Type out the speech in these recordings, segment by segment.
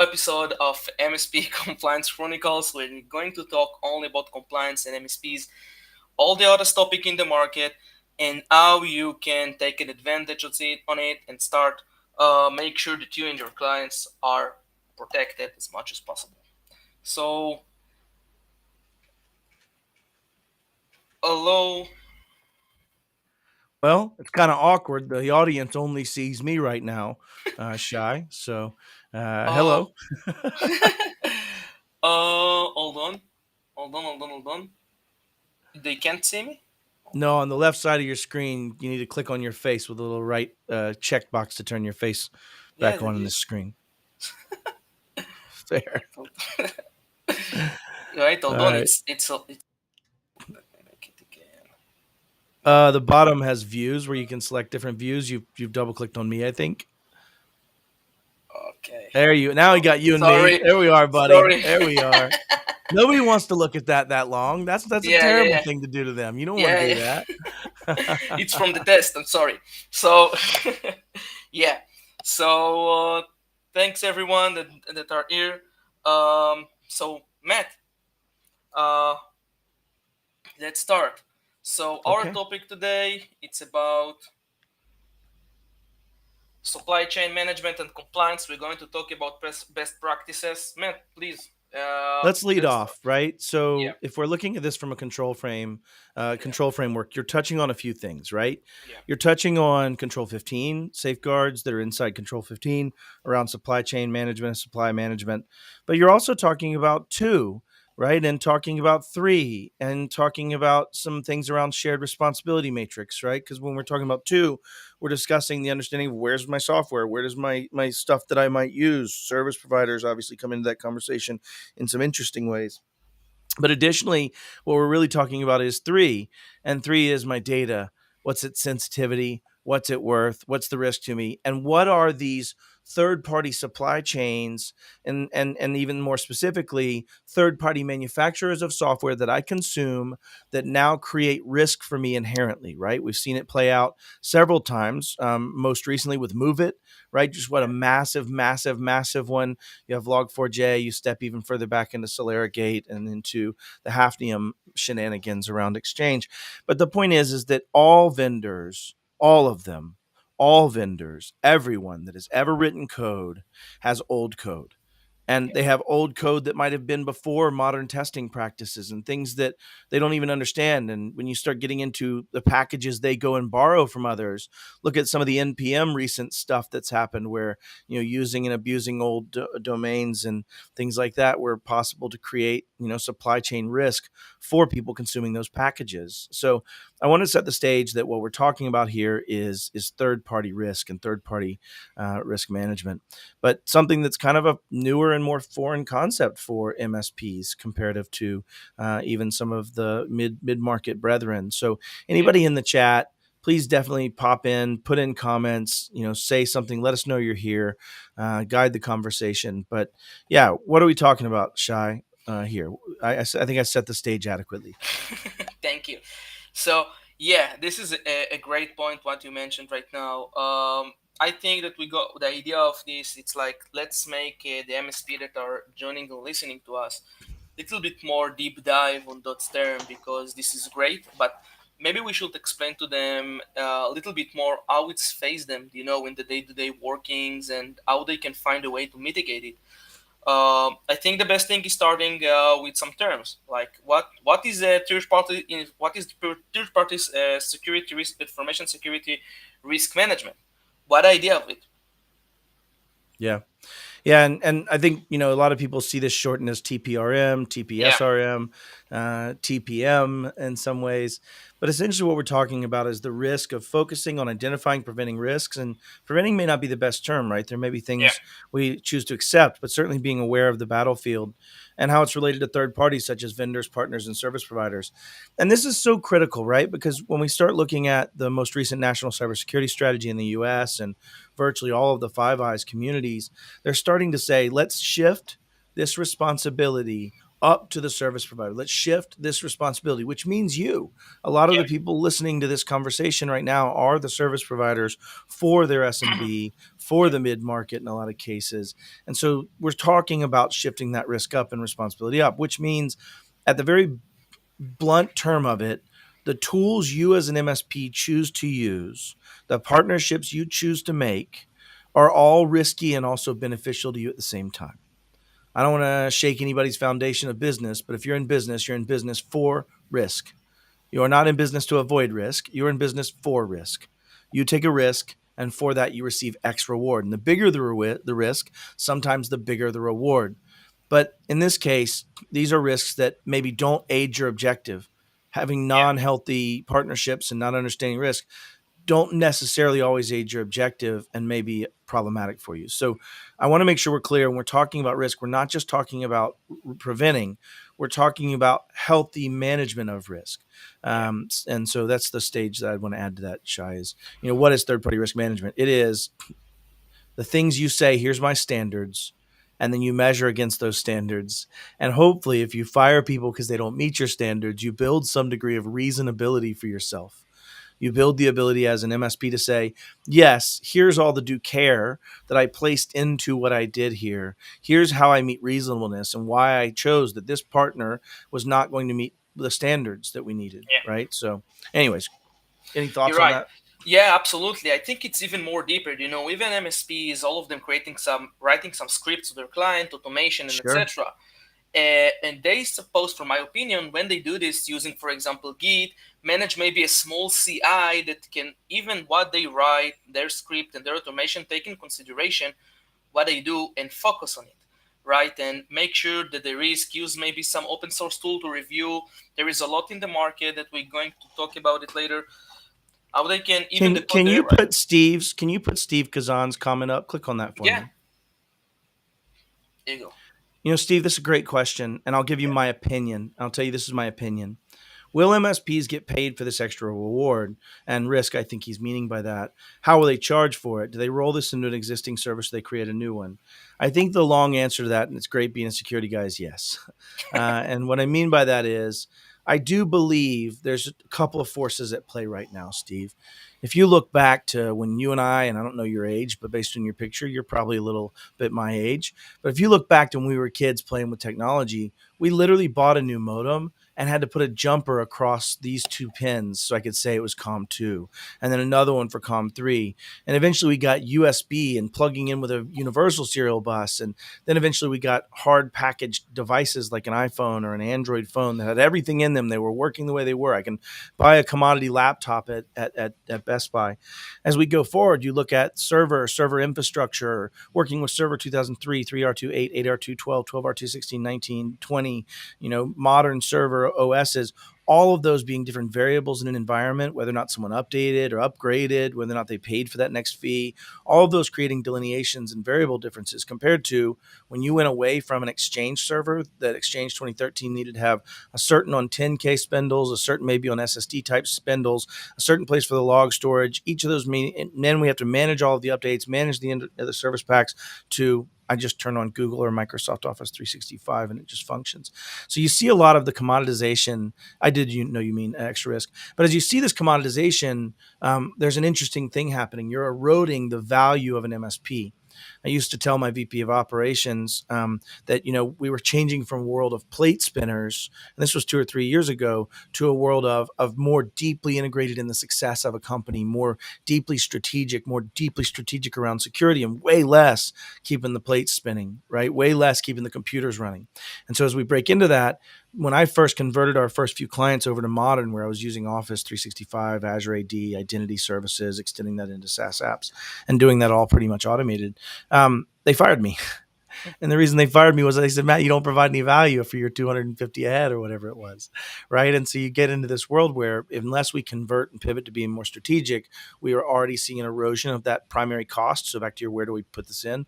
episode of MSP Compliance Chronicles. We're going to talk only about compliance and MSPs, all the other topic in the market, and how you can take an advantage of it and start make sure that you and your clients are protected as much as possible. So, hello. Well, it's kind of awkward. The audience only sees me right now, Shy. So, Uh, hello. hold on, hold on. They can't see me. No, on the left side of your screen, you need to click on your face with a little right checkbox to turn your face Yeah, back that on in the is. screen. There. Right, All hold on. right. It's. Make it again. The bottom has views where you can select different views. You've double clicked on me, I think. Okay. There you. Now we got you and me. Sorry, There we are, buddy. sorry. There we are. Nobody wants to look at that long. That's a Yeah, yeah, terrible yeah, thing to do to them. You don't want yeah, to do yeah. that. It's from the test. I'm sorry. So, yeah. So, thanks everyone that are here. So Matt, uh, let's start. So our Okay. topic today it's about supply chain management and compliance. We're going to talk about best practices. Matt, please, Let's lead let's start. off, right? Yeah, So if we're looking at this from a yeah, control framework, you're touching on a few things, right? yeah, You're touching on Control 15 safeguards that are inside Control 15 around supply chain management and supply management, but you're also talking about two, right? And talking about three, and talking about some things around shared responsibility matrix, right? Because when we're talking about two, we're discussing the understanding of where's my software, where does my stuff that I might use. Service providers obviously come into that conversation in some interesting ways. But additionally, what we're really talking about is three, and three is my data. What's its sensitivity? What's it worth? What's the risk to me? And what are these third party supply chains and even more specifically, third party manufacturers of software that I consume that now create risk for me inherently, right? We've seen it play out several times, most recently with Move It, right? Just what a yeah, massive one. You have Log4j, you step even further back into Solera Gate and into the Hafnium shenanigans around Exchange. But the point is that all vendors, all of them, all vendors, everyone that has ever written code has old code, and yeah, they have old code that might have been before modern testing practices and things that they don't even understand. And when you start getting into the packages they go and borrow from others, look at some of the npm recent stuff that's happened where using and abusing old domains and things like that were possible to create supply chain risk for people consuming those packages. So I want to set the stage that what we're talking about here is third party risk and third party risk management, but something that's kind of a newer and more foreign concept for MSPs comparative to even some of the mid market brethren. So yeah. anybody in the chat, please definitely pop in, put in comments, say something, let us know you're here, guide the conversation. But yeah, what are we talking about, Shy? Here, I think I set the stage adequately. Thank you. So yeah, this is a great point what you mentioned right now. I think that we got the idea of this. It's like let's make the MSP that are joining and listening to us a little bit more deep dive on that term because this is great. But maybe we should explain to them a little bit more how it's faced them, in the day-to-day workings and how they can find a way to mitigate it. I think the best thing is starting with some terms like what is a third party in what is the third party's security risk information security risk management. What idea of it? Yeah. Yeah, and I think a lot of people see this shortened as TPRM, Yeah, TPSRM, TPM in some ways. But essentially, what we're talking about is the risk of focusing on identifying, preventing risks, and preventing may not be the best term, right? There may be yeah, things we choose to accept, but certainly being aware of the battlefield and how it's related to third parties such as vendors, partners, and service providers. And this is so critical, right? Because when we start looking at the most recent national cybersecurity strategy in the U.S. and virtually all of the Five Eyes communities, they're starting to say, let's shift this responsibility up to the service provider. Let's shift this responsibility, which means you. A lot of Yeah, the people listening to this conversation right now are the service providers for their SMB, for yeah, the mid market in a lot of cases. And so we're talking about shifting that risk up and responsibility up, which means at the very blunt term of it, the tools you as an MSP choose to use, the partnerships you choose to make, are all risky and also beneficial to you at the same time. I don't want to shake anybody's foundation of business, but if you're in business for risk. You are not in business to avoid risk. You're in business for risk. You take a risk, and for that, you receive X reward. And the bigger the risk, sometimes the bigger the reward. But in this case, these are risks that maybe don't aid your objective. Having yeah, non healthy partnerships and not understanding risk don't necessarily always aid your objective and may be problematic for you. So I want to make sure we're clear when we're talking about risk, we're not just talking about preventing, we're talking about healthy management of risk. yeah, And so that's the stage that I'd want to add to that, Shai, is, what is third party risk management? It is the things you say, here's my standards, and then you measure against those standards. And hopefully, if you fire people because they don't meet your standards, you build some degree of reasonability for yourself. You build the ability as an MSP to say, yes, here's all the due care that I placed into what I did here. Here's how I meet reasonableness and why I chose that this partner was not going to meet the standards that we needed. yeah. Right. So, anyways, any You're thoughts on right. that? Yeah, absolutely. I think it's even more deeper. Even MSPs, all of them writing some scripts to their client, automation, and Sure. etc. And they suppose, from my opinion, when they do this using, for example, Git, manage maybe a small CI that can, even what they write, their script and their automation, take in consideration what they do and focus on it, right? And make sure that there is, use maybe some open source tool to review. There is a lot in the market that we're going to talk about it later. How they can even Can decode can there, you right? put Steve's can you put Steve Kazan's comment up? Click on that for Yeah, me. there you go. Steve, this is a great question, and I'll give you Yeah, my opinion. I'll tell you this is my opinion. Will MSPs get paid for this extra reward and risk? I think he's meaning by that. How will they charge for it? Do they roll this into an existing service? Or they create a new one? I think the long answer to that, and it's great being a security guy, is yes. And what I mean by that is, I do believe there's a couple of forces at play right now, Steve. If you look back to when you and I don't know your age, but based on your picture, you're probably a little bit my age. But if you look back to when we were kids playing with technology, we literally bought a new modem and had to put a jumper across these two pins so I could say it was COM 2, and then another one for COM 3. And eventually we got USB and plugging in with a universal serial bus. And then eventually we got hard packaged devices like an iPhone or an Android phone that had everything in them. They were working the way they were. I can buy a commodity laptop at Best Buy. As we go forward, you look at server infrastructure, working with server 2003, 3R2, 8, 8R2, 12, 12R2, 16, 19, 20, modern server OSs, all of those being different variables in an environment, whether or not someone updated or upgraded, whether or not they paid for that next fee, all of those creating delineations and variable differences compared to when you went away from an Exchange server. That Exchange 2013 needed to have a certain on 10K spindles, a certain maybe on SSD type spindles, a certain place for the log storage. Each of those, and then we have to manage all of the updates, manage the service packs to I just turn on Google or Microsoft Office 365 and it just functions. So you see a lot of the commoditization. I did you mean extra risk, but as you see this commoditization, there's an interesting thing happening. You're eroding the value of an MSP. I used to tell my VP of operations that we were changing from a world of plate spinners, and this was 2 or 3 years ago, to a world of more deeply integrated in the success of a company, more deeply strategic around security, and way less keeping the plates spinning, right? Way less keeping the computers running. And so as we break into that, when I first converted our first few clients over to modern, where I was using Office 365, Azure AD, identity services, extending that into SaaS apps, and doing that all pretty much automated, they fired me. And the reason they fired me was they said, Matt, you don't provide any value for your 250 a head or whatever it was. Right. And so you get into this world where unless we convert and pivot to being more strategic, we are already seeing an erosion of that primary cost. So back to your, where do we put this in?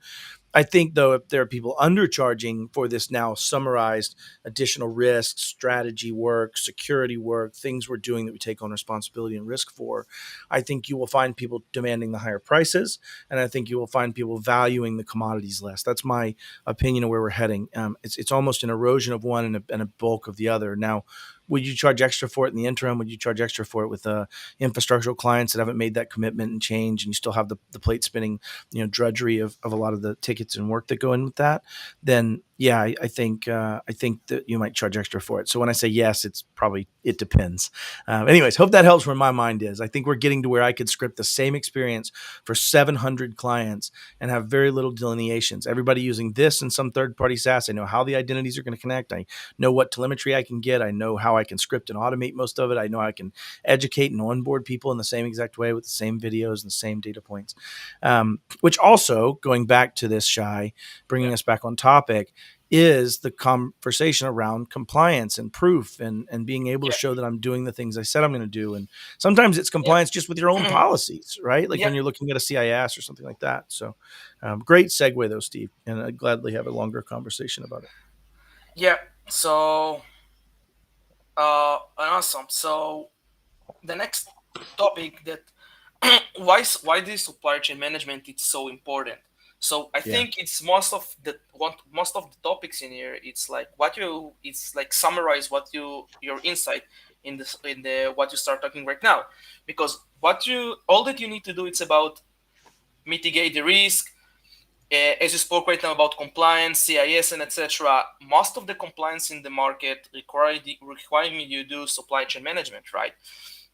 I think though, if there are people undercharging for this now summarized additional risk, strategy work, security work, things we're doing that we take on responsibility and risk for, I think you will find people demanding the higher prices, and I think you will find people valuing the commodities less. That's my opinion of where we're heading. It's almost an erosion of one and a bulk of the other. Now, would you charge extra for it in the interim? Would you charge extra for it with infrastructural clients that haven't made that commitment and change, and you still have the plate spinning, drudgery of a lot of the tickets and work that go in with that? Then yeah, I think that you might charge extra for it. So when I say yes, it's probably it depends. Anyways, hope that helps where my mind is. I think we're getting to where I could script the same experience for 700 clients and have very little delineations. Everybody using this and some third party SaaS. I know how the identities are going to connect. I know what telemetry I can get. I know how I can script and automate most of it. I know I can educate and onboard people in the same exact way with the same videos and the same data points. Which also, going back to this, Shy, Yeah. bringing us back on topic, is the conversation around compliance and proof and being able to Yeah. show that I'm doing the things I said I'm going to do. And sometimes it's Yeah. compliance just with your own policies, right? Like Yeah. when you're looking at a CIS or something like that. So great segue though, Steve. And I'd gladly have a longer conversation about it. Yeah. So, awesome. So the next topic that why this supply chain management is so important. So I Yeah. think it's most of the topics in here. It's like what you it's like summarize what your insight in this in the what you start talking right now, because what you all that you need to do it's about mitigate the risk. As you spoke right now about compliance, CIS, and etc. Most of the compliance in the market requiring you do supply chain management, right?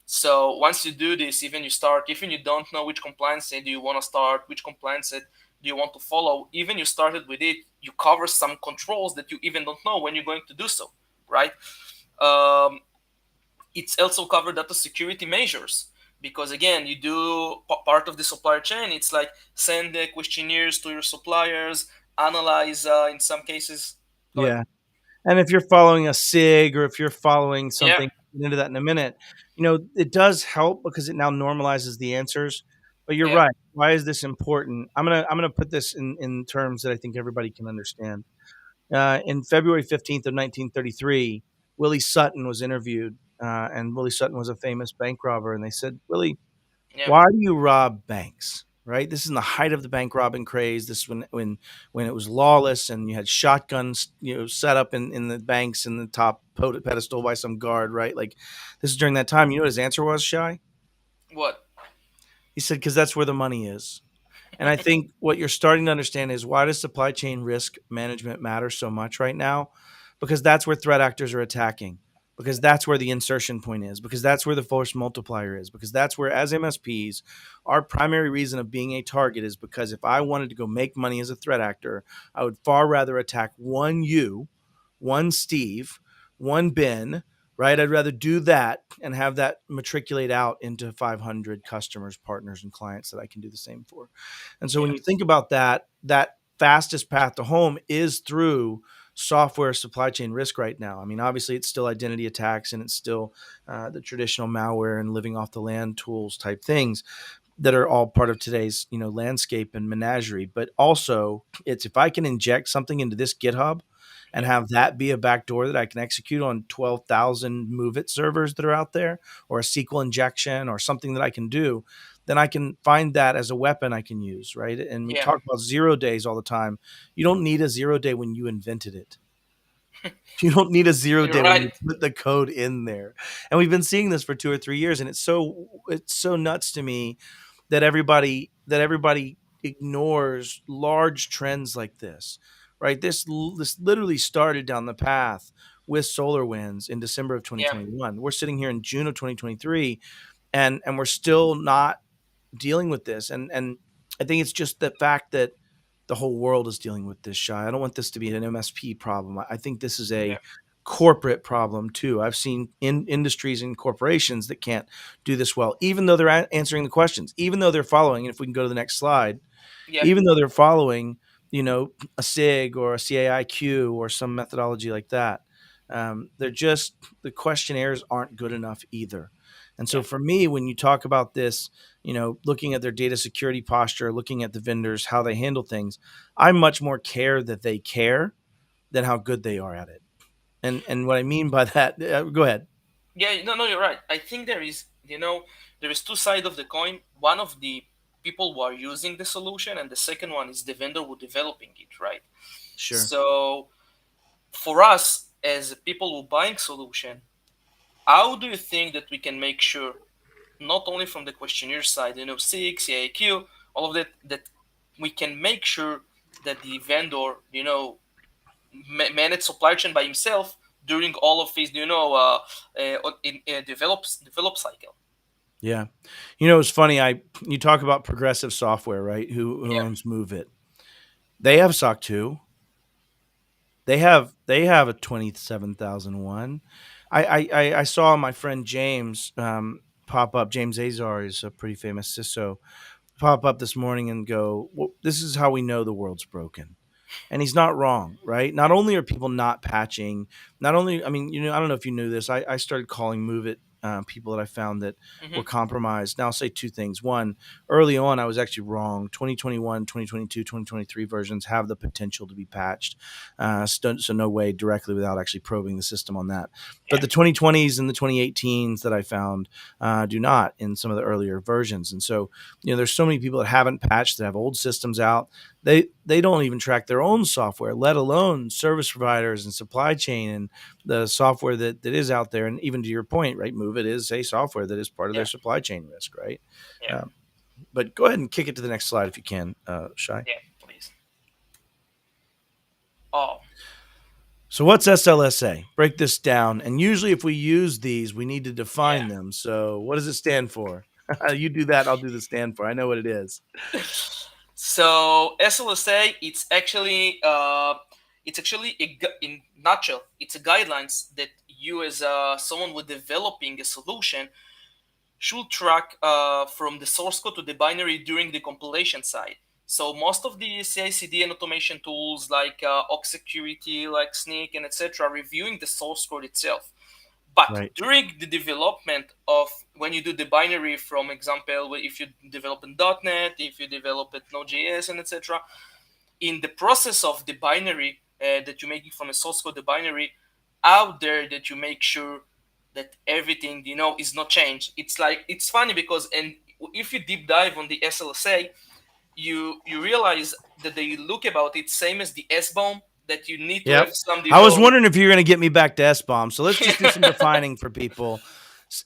So once you do this, even you don't know which compliance set do you want to start, which compliance set do you want to follow, even you started with it, you cover some controls that you even don't know when you're going to do so, right? Um, it's also covered data security measures because again, you do part of the supplier chain. It's like send the questionnaires to your suppliers, analyze in some cases. Go ahead. Yeah. And if you're following a SIG or if you're following Yeah, something, get into that in a minute, it does help because it now normalizes the answers. But you're yeah, right. Why is this important? I'm gonna put this in terms that I think everybody can understand. In February 15th of 1933, Willie Sutton was interviewed, and Willie Sutton was a famous bank robber. And they said, Willie, yeah, why do you rob banks? Right. This is in the height of the bank robbing craze. This is when it was lawless and you had shotguns, set up in the banks in the top pedestal by some guard. Right. Like this is during that time. You know what his answer was, Shy? what? He said, because that's where the money is. And I think what you're starting to understand is why does supply chain risk management matter so much right now? Because that's where threat actors are attacking. Because that's where the insertion point is. Because that's where the force multiplier is. Because that's where, as MSPs, our primary reason of being a target is because if I wanted to go make money as a threat actor, I would far rather attack one you, one Steve, one Ben, right? I'd rather do that and have that matriculate out into 500 customers, partners, and clients that I can do the same for. And so when Yeah, you think about that, that fastest path to home is through software supply chain risk right now. I mean, obviously, it's still identity attacks and it's still the traditional malware and living off the land tools type things that are all part of today's landscape and menagerie. But also, it's if I can inject something into this GitHub and yeah, have that be a backdoor that I can execute on 12,000 Move It servers that are out there, or a SQL injection, or something that I can do, then I can find that as a weapon I can use, right? And we yeah. talk about 0 days all the time. You don't need a 0 day when you invented it. You don't need a zero You're day when you right. put the code in there. And we've been seeing this for 2 or 3 years, and it's so nuts to me that everybody ignores large trends like this, right? This literally started down the path with SolarWinds in December of Yeah, 2021. We're sitting here in June of 2023, and we're still not dealing with this. And I think it's just the fact that the whole world is dealing with this, Shy. I don't want this to be an MSP problem. I think this is yeah, a corporate problem too. I've seen in industries and corporations that can't do this well, even though they're answering the questions, even though they're following. And if we can go to the next slide, yeah, even though they're following, a SIG or a CAIQ or some methodology like that, they're just the questionnaires aren't good enough either. And so Yeah. for me, when you talk about this, looking at their data security posture, looking at the vendors, how they handle things, I much more care that they care than how good they are at it. And what I mean by that, go ahead. Yeah, no, no, you're right. I think there is two sides of the coin. One of the people who are using the solution, and the second one is the vendor who developing it, right? Sure. So for us as people who buying solution, how do you think that we can make sure, not only from the questionnaire side, SIG, CAIQ, all of that, that we can make sure that the vendor, manage supply chain by himself during all of his, develop cycle. Yeah. It's funny. You talk about Progressive Software, right? Who Yeah. owns Move It? They have SOC 2. They have a 27001. I saw my friend James pop up. James Azar is a pretty famous CISO, pop up this morning and go, well, this is how we know the world's broken. And he's not wrong, right? Not only are people not patching, not only, I mean, I don't know if you knew this. I started calling Move It people that I found that were Hmm. compromised. Now, I'll say two things. One, early on, I was actually wrong. 2021, 2022, 2023 versions have the potential to be patched. So no way directly without actually probing the system on that. But Yeah. the 2020s and the 2018s that I found do not in some of the earlier versions. And so, there's so many people that haven't patched, that have old systems out. They don't even track their own software, let alone service providers and supply chain and the software that is out there. And even to your point, right, Move It is a software that is part of their Yeah. supply chain risk, right? Yeah. Um, but go ahead and kick it to the next slide if you can, Shai. Yeah. Please. Oh. So what's SLSA? Break this down. And usually, if we use these, we need to Yeah. define them. So what does it stand for? You do that. I'll do the stand for. I know what it is. So SLSA, it's actually in nutshell, it's a guidelines that you as someone with developing a solution should track from the source code to the binary during the compilation side. So most of the CI/CD and automation tools like Ox Security, like Sneak and etc., reviewing the source code itself. But Right. during the development of when you do the binary, from example, if you develop in .NET, if you develop at Node.js and etc., in the process of the binary that you're making from a source code, the binary out there, that you make sure that everything is not changed. It's funny because, and if you deep dive on the SLSA, you realize that they look about it same as the S bomb, that you need to have Yep. some I was wondering if you were going to get me back to SBOM. So let's just do some yeah. defining for people.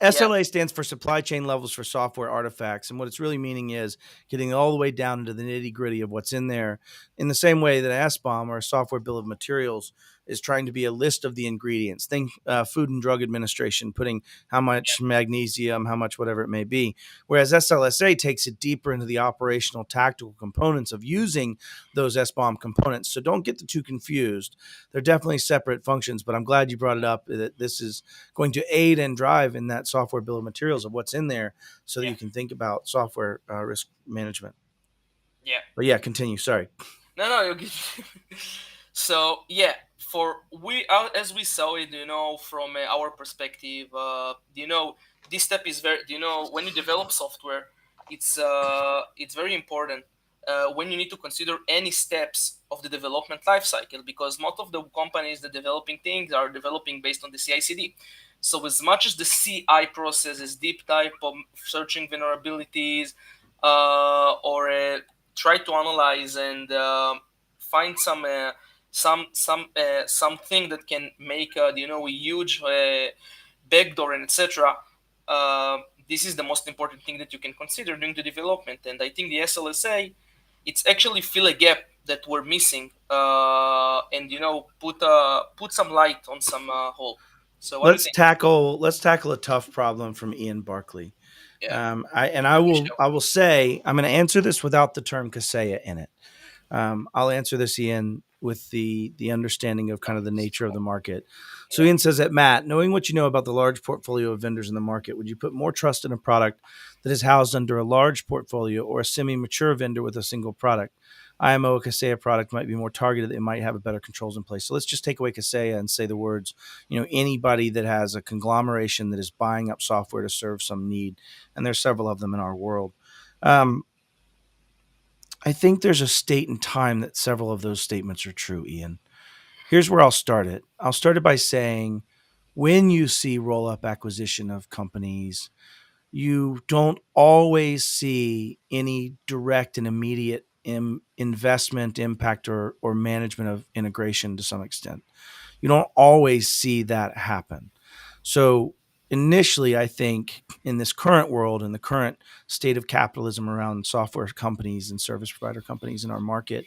SLA stands for supply chain levels for software artifacts. And what it's really meaning is getting all the way down into the nitty gritty of what's in there, in the same way that SBOM, or a software bill of materials, is trying to be a list of the ingredients. Think Food and Drug Administration, putting how much magnesium, how much whatever it may be. Whereas SLSA takes it deeper into the operational tactical components of using those SBOM components. So don't get the two confused. They're definitely separate functions, but I'm glad you brought it up, that this is going to aid and drive in that software bill of materials of what's in there, so that Yeah. you can think about software risk management. Yeah. But yeah, continue. Sorry. No, no, you get. So yeah, for we as we saw it, from our perspective, this step is very, when you develop software, it's very important when you need to consider any steps of the development lifecycle, because most of the companies that developing things are developing based on the CI/CD. So as much as the CI process is deep dive of searching vulnerabilities, or try to analyze and find something that can make a huge backdoor and etc. Uh, this is the most important thing that you can consider during the development, and I think the SLSA, it's actually fill a gap that we're missing, and put some light on some hole. So what do you think? Let's tackle a tough problem from Ian Barkley. Yeah. I You will should. I will say I'm going to answer this without the term Kaseya in it. I'll answer this, Ian, with the understanding of kind of the nature of the market. So Yeah. Ian says that, Matt, knowing what you know about the large portfolio of vendors in the market, would you put more trust in a product that is housed under a large portfolio, or a semi-mature vendor with a single product? IMO Kaseya product might be more targeted. It might have a better controls in place. So let's just take away Kaseya and say the words, anybody that has a conglomeration that is buying up software to serve some need, and there's several of them in our world. Um, I think there's a state and time that several of those statements are true, Ian. Here's where I'll start it. I'll start it by saying when you see roll up acquisition of companies, you don't always see any direct and immediate investment impact or management of integration to some extent. You don't always see that happen. So initially, I think in this current world, in the current state of capitalism around software companies and service provider companies in our market,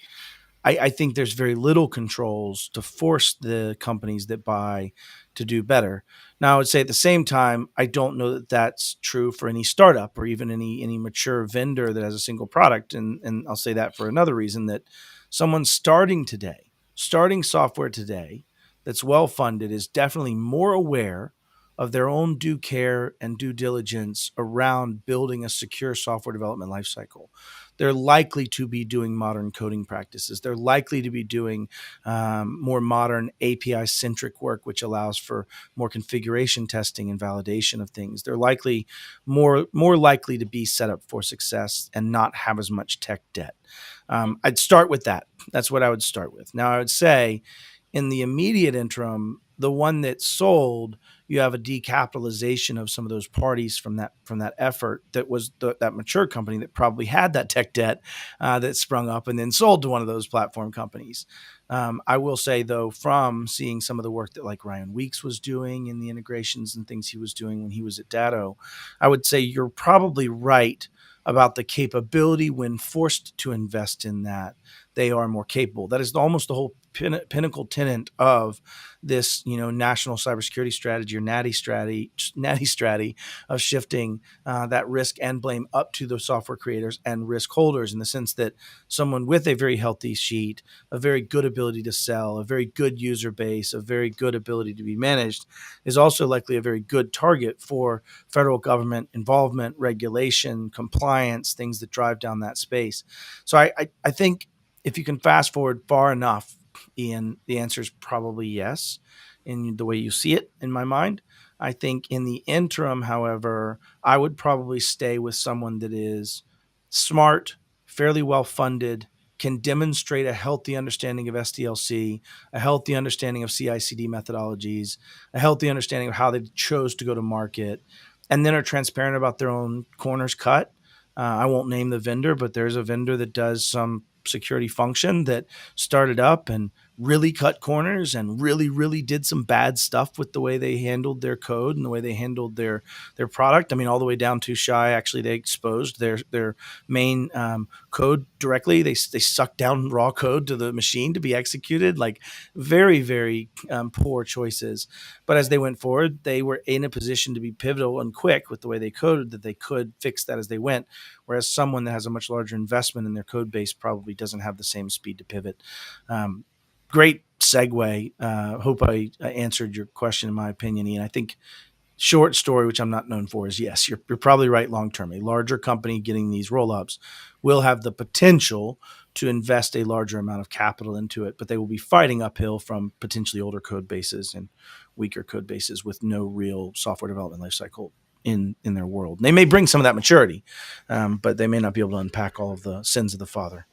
I think there's very little controls to force the companies that buy to do better. Now, I would say at the same time, I don't know that that's true for any startup or even any mature vendor that has a single product. And I'll say that for another reason, that someone starting today, starting software today, that's well funded is definitely more aware of their own due care and due diligence around building a secure software development lifecycle. They're likely to be doing modern coding practices. They're likely to be doing more modern API centric work, which allows for more configuration testing and validation of things. They're likely more likely to be set up for success and not have as much tech debt. I'd start with that. That's what I would start with. Now, I would say in the immediate interim, the one that sold, you have a decapitalization of some of those parties from that effort that was that mature company that probably had that tech debt that sprung up and then sold to one of those platform companies. I will say though, from seeing some of the work that like Ryan Weeks was doing in the integrations and things he was doing when he was at Datto, I would say you're probably right about the capability when forced to invest in that they are more capable. That is almost the whole pinnacle tenet of this, national cybersecurity strategy or natty strategy of shifting that risk and blame up to the software creators and risk holders, in the sense that someone with a very healthy sheet, a very good ability to sell, a very good user base, a very good ability to be managed, is also likely a very good target for federal government involvement, regulation, compliance, things that drive down that space. So I think if you can fast forward far enough, Ian, the answer is probably yes, in the way you see it in my mind. I think in the interim, however, I would probably stay with someone that is smart, fairly well funded, can demonstrate a healthy understanding of SDLC, a healthy understanding of CI/CD methodologies, a healthy understanding of how they chose to go to market, and then are transparent about their own corners cut. I won't name the vendor, but there's a vendor that does some security function that started up and really cut corners and really did some bad stuff with the way they handled their code and the way they handled their product. I mean, all the way down to shy. Actually, they exposed their main code directly. They sucked down raw code to the machine to be executed. Like very poor choices. But as they went forward, they were in a position to be pivotal and quick with the way they coded, that they could fix that as they went. Whereas someone that has a much larger investment in their code base probably doesn't have the same speed to pivot. Great segue. Hope I answered your question, in my opinion, Ian. I think short story, which I'm not known for, is yes, you're probably right long term. A larger company getting these roll ups will have the potential to invest a larger amount of capital into it, but they will be fighting uphill from potentially older code bases and weaker code bases with no real software development lifecycle in their world. They may bring some of that maturity, but they may not be able to unpack all of the sins of the father,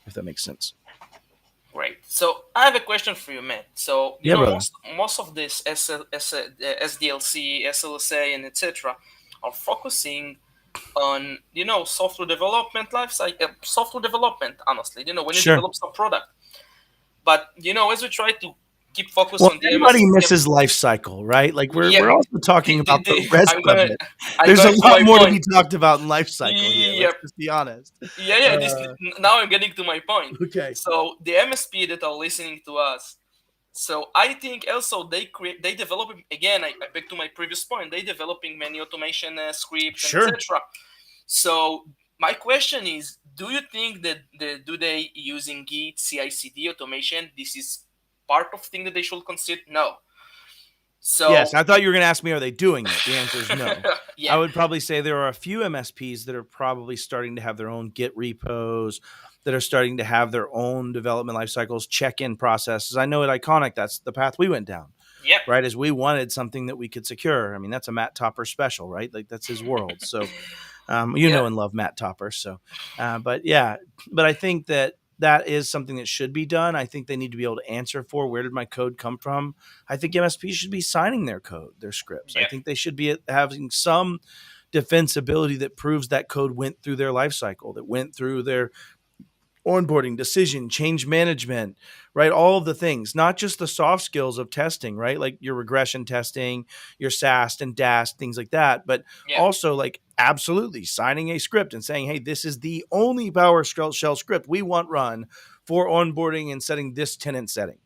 if that makes sense. Great. So I have a question for you, Matt. So Yeah, brother. most of this SDLC, SLSA, and etc. are focusing on software development life cycle, software development. Honestly, when you Sure. develop some product, but as we try to keep focus Well, on the everybody MSP, misses life cycle, right? Like we're yeah, we're also talking about the rest I'm of gonna it. I'm There's a going to lot my more to point. be talked about in life cycle here. Yep. Let's just be honest. Yeah. This Uh, now I'm getting to my point. okay. So the MSP that are listening to us. So I think also they develop again. I back to my previous point. They developing many automation scripts and Sure. etc. So my question is, do you think that do they using Git CI/CD automation? This is part of thing that they should consider. No. Yes, So I thought you were going to ask me, are they doing it? The answer is no. yeah. I would probably say there are a few MSPs that are probably starting to have their own Git repos, that are starting to have their own development life cycles, check-in processes. I know at Iconic, that's the path we went down, Yep. right? As we wanted something that we could secure. I mean, that's a Matt Topper special, right? Like that's his world. So, you Yeah. know and love Matt Topper. So, but yeah, but I think that that is something that should be done. I think they need to be able to answer for where did my code come from. I think MSPs should be signing their code, their scripts. I Yep. think they should be having some defensibility that proves that code went through their life cycle, that went through their onboarding, decision, change management, right? All of the things, not just the soft skills of testing, right? Like your regression testing, your SAST and DAST, things like that, but Yeah. also like absolutely signing a script and saying, hey, this is the only PowerShell script we want run for onboarding and setting this tenant setting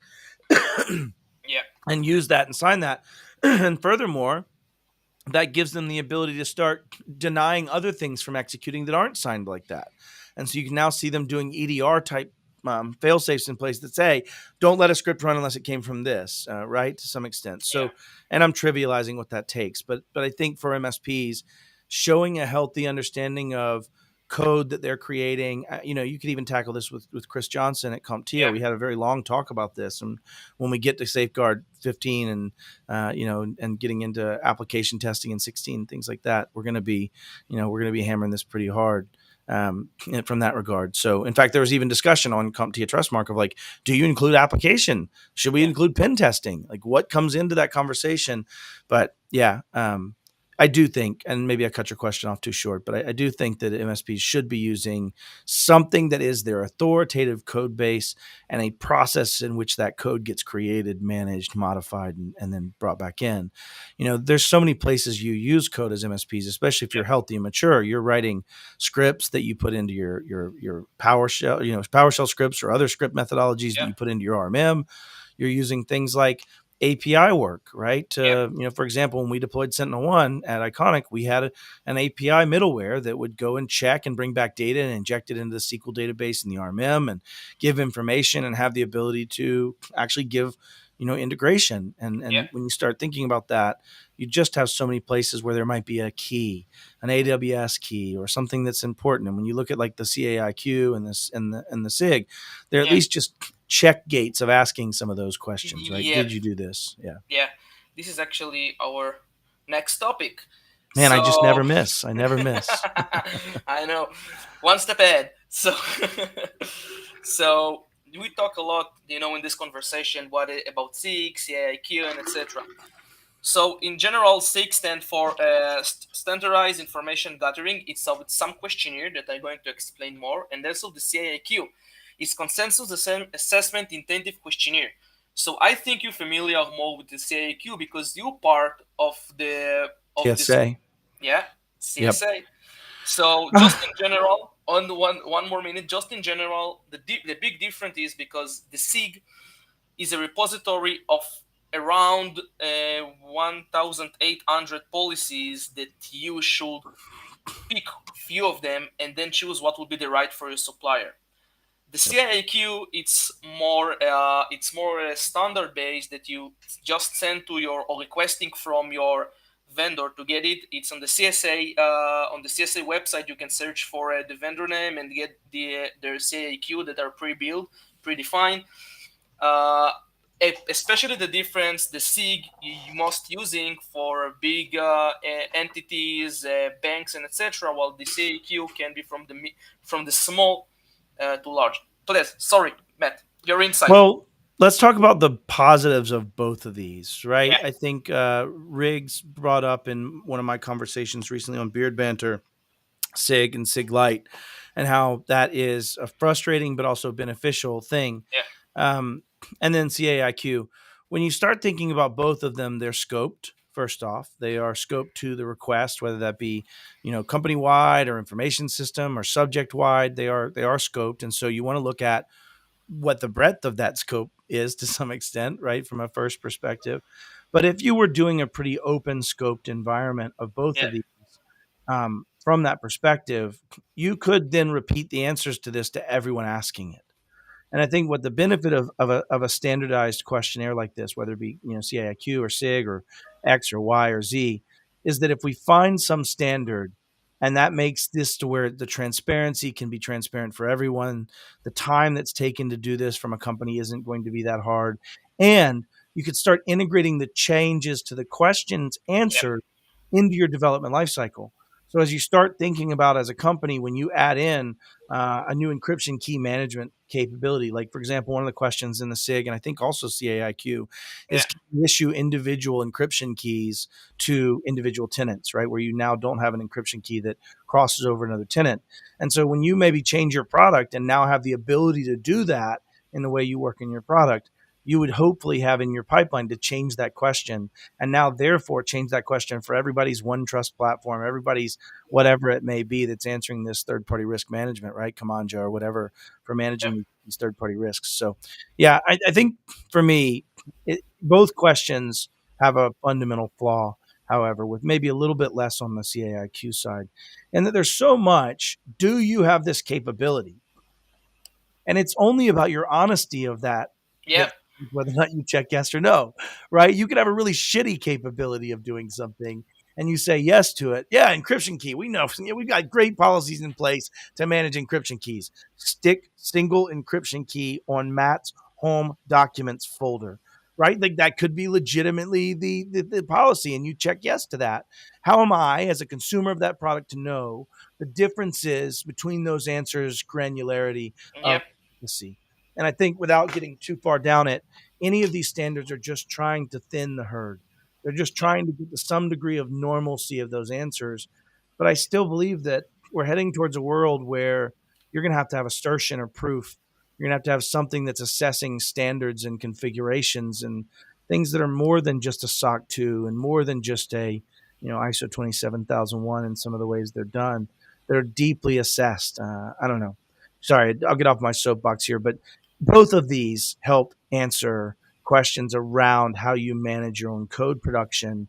Yeah. and use that and sign that. And furthermore, that gives them the ability to start denying other things from executing that aren't signed like that. And so you can now see them doing EDR type fail safes in place that say, don't let a script run unless it came from this, right? To some extent. Yeah. So, and I'm trivializing what that takes, but I think for MSPs, showing a healthy understanding of code that they're creating, you could even tackle this with Chris Johnson at CompTIA. Yeah. We had a very long talk about this. And when we get to safeguard 15 and, and getting into application testing in 16, things like that, we're going to be hammering this pretty hard from that regard. So, in fact, there was even discussion on CompTIA Trustmark of like, do you include application? Should we Yeah. include pen testing? Like, what comes into that conversation? But yeah, I do think, and maybe I cut your question off too short, but I do think that MSPs should be using something that is their authoritative code base and a process in which that code gets created, managed, modified, and then brought back in. There's so many places you use code as MSPs, especially if you're Yep. healthy and mature. You're writing scripts that you put into your PowerShell, PowerShell scripts or other script methodologies that Yeah. you put into your RMM. You're using things like API work, right? Yep. For example, when we deployed Sentinel-1 at Iconic, we had an API middleware that would go and check and bring back data and inject it into the SQL database in the RMM and give information and have the ability to actually give, integration. Yeah. And when you start thinking about that, you just have so many places where there might be a key, an AWS key, or something that's important. And when you look at like the CAIQ and this and the SIG, they're at Yeah. least just check gates of asking some of those questions, right? Yep. Did you do this? Yeah. Yeah. This is actually our next topic. Man, I just So never miss. I never miss. I know, one step ahead. So, so we talk a lot, in this conversation, about SIG, CAIQ, and etc. So in general, SIG stands for Standardized Information Gathering. It's with some questionnaire that I'm going to explain more, and also the CAIQ is Consensus Assessment Intensive Questionnaire. So I think you're familiar more with the CAIQ because you're part of this, TSA. yeah, Yep. CSA. So just in general, on the one more minute, just in general, the big difference is because the SIG is a repository of around 1,800 policies that you should pick few of them and then choose what will be the right for your supplier. The Yep. CAIQ it's more standard based that you just send to your or requesting from your vendor to get it. It's on the CSA website. You can search for the vendor name and get their CAIQ that are pre-built, predefined. Uh, Especially the difference the SIG you most using for big entities, banks, and etc. While the CAQ can be from the small to large. So that's sorry, Matt, your insight. Well, let's talk about the positives of both of these, right? Yeah, I think Riggs brought up in one of my conversations recently on Beard Banter SIG and SIG Lite and how that is a frustrating but also beneficial thing. yeah, Um, and then CAIQ. When you start thinking about both of them, they're scoped. First off, they are scoped to the request, whether that be, company wide or information system or subject wide. They are scoped, and so you want to look at what the breadth of that scope is to some extent, right, from a first perspective. But if you were doing a pretty open scoped environment of both yeah, of these, from that perspective, you could then repeat the answers to this to everyone asking it. And I think what the benefit of a standardized questionnaire like this, whether it be CAIQ or SIG or X or Y or Z, is that if we find some standard And that makes this to where the transparency can be transparent for everyone. The time that's taken to do this from a company isn't going to be that hard. And you could start integrating the changes to the questions Yep. answered into your development lifecycle. So as you start thinking about as a company, when you add in a new encryption key management capability, like for example, one of the questions in the SIG and I think also CAIQ is Yeah. can you issue individual encryption keys to individual tenants, right? Where you now don't have an encryption key that crosses over another tenant. And so when you maybe change your product and now have the ability to do that in the way you work in your product, you would hopefully have in your pipeline to change that question and now therefore change that question for everybody's one trust platform, everybody's whatever it may be that's answering this third party risk management, right? Kamanja or whatever for Yep. managing these third party risks. So, yeah, I think for me, both questions have a fundamental flaw, however, with maybe a little bit less on the CAIQ side. And that there's so much, do you have this capability? And it's only about your honesty of that Yep. whether or not you check yes or no, right? You could have a really shitty capability of doing something and you say yes to it. Yeah, encryption key. We know we've got great policies in place to manage encryption keys. Stick single encryption key on Matt's home documents folder, right? Like that could be legitimately the policy and you check yes to that. How am I, as a consumer of that product, to know the differences between those answers, granularity of Yep. privacy? And I think without getting too far down it, any of these standards are just trying to thin the herd. They're just Yep. trying to get to some degree of normalcy of those answers. But I still believe that we're heading towards a world where you're going to have assertion or proof. You're going to have something that's assessing standards and configurations and things that are more than just a SOC 2 and more than just a ISO 27001 in some of the ways they're done. They're deeply assessed. I don't know. Sorry, I'll get off my soapbox here, but both of these help answer questions around how you manage your own code production.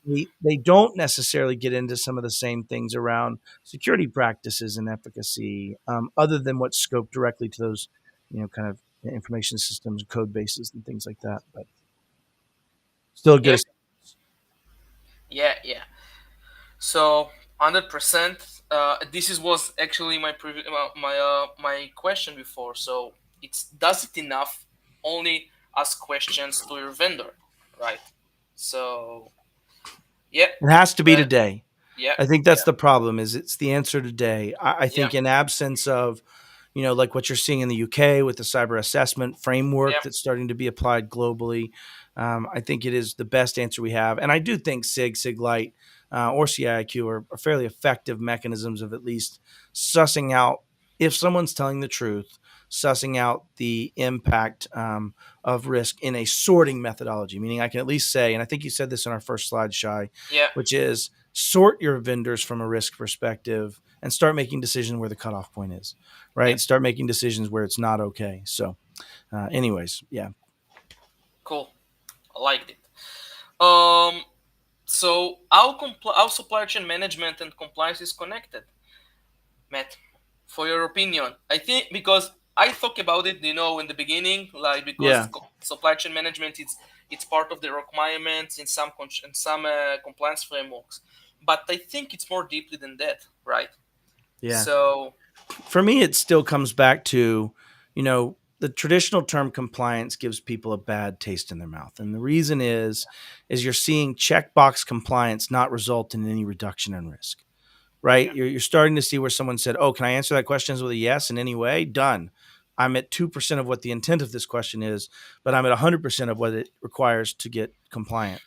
Yeah. They don't necessarily get into some of the same things around security practices and efficacy, other than what's scoped directly to those, kind of information systems, code bases, and things like that. But still a good. Yep. Yeah. Yeah. So 100%. This is was actually my my question before. So it's does it enough only ask questions to your vendor, right? So yeah, It has to be that today. yeah, I think that's yeah, the problem. Is it's the answer today. I yeah, think in absence of like what you're seeing in the UK with the cyber assessment framework yeah, that's starting to be applied globally. I think it is the best answer we have. And I do think SIG Light, or CIQ are fairly effective mechanisms of at least sussing out if someone's telling the truth, sussing out the impact of risk in a sorting methodology, meaning I can at least say, and I think you said this in our first slide, Shai, yeah, which is sort your vendors from a risk perspective and start making decisions where the cutoff point is, yeah. right? Start making decisions where it's not okay. So, anyways, yeah. Cool. I liked it. Um. So how supply chain management and compliance is connected, Matt? For your opinion, I think because I talk about it, in the beginning, like because Yeah. supply chain management it's part of the requirements in some compliance frameworks, but I think it's more deeply than that, right? Yeah. So For me, it still comes back to, the traditional term compliance gives people a bad taste in their mouth. And the reason is you're seeing checkbox compliance not result in any reduction in risk, right? yeah, You're starting to see where someone said, "Oh, can I answer that question with a yes in any way?" Done. I'm at 2% of what the intent of this question is, but I'm at 100% of what it requires to get compliant,